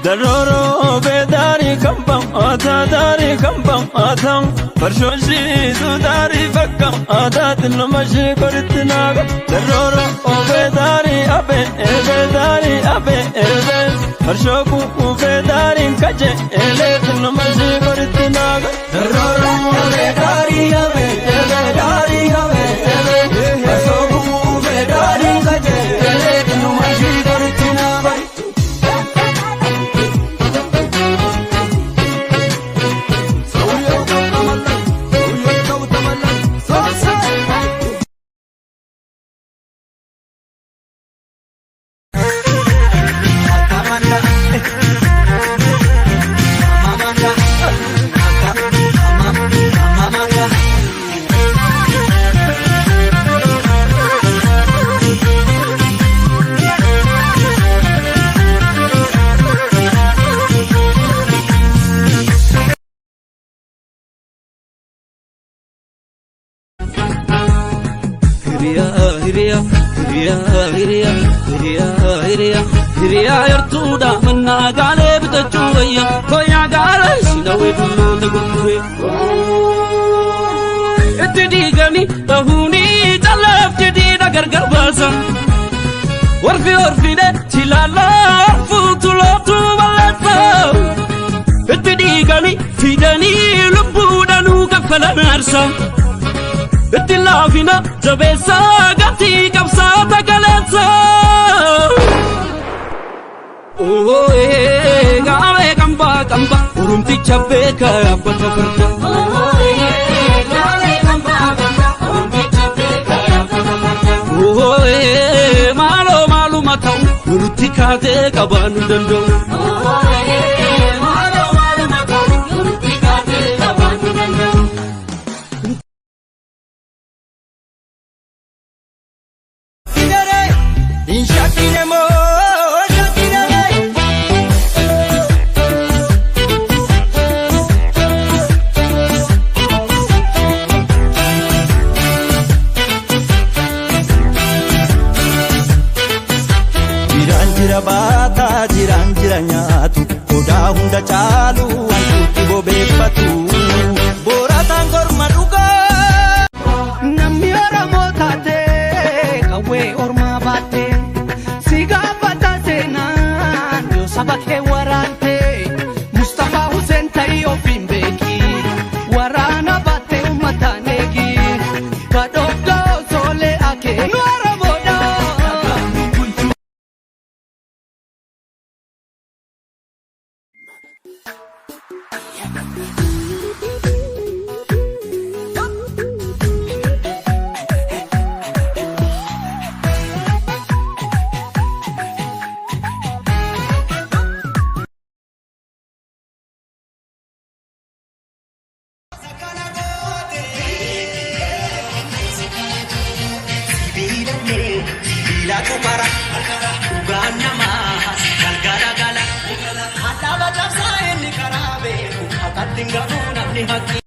Daroro bedari kambam ata dari kambam atam Farshoshi sudari fakkam ata tilmashi kortinaga Daroro bedari abe bedari abe ebe Farshoku bedari kaje ele tilmashi kortinaga Daroro bedari abe bedari abe ebe Farshoku bedari kaje ele tilmashi kortinaga Hiriya yartuda manna gale bitachuya koya gale sinawe dulu tagurre etdigani tahuni talaf jadi dagar garbasa warfi de tilala futulo tu balata etdigani fidani lubudanu kafala narsa ettilafina jabesa gati kapsa tagalatsa Oh gawe kamba urumti chabeka apata farda gawe kamba urumti chabeka apata farda malu matau urumti kade kabanu dando malu matau urumti kade kabanu dando Sidere inshakiremo Bata jira nyatu koda hunda chalu antu bobe patu boratan korma duga namni oromo taate kawe orma baate siga bata senan yo sabake warante Mustafa Hussein tayo fimbeki warana bate umatanegi kadogo sole ake oromo da Bila kumara ugana mas galgala gala ada bajasa ini karabe akatinga pun apni hati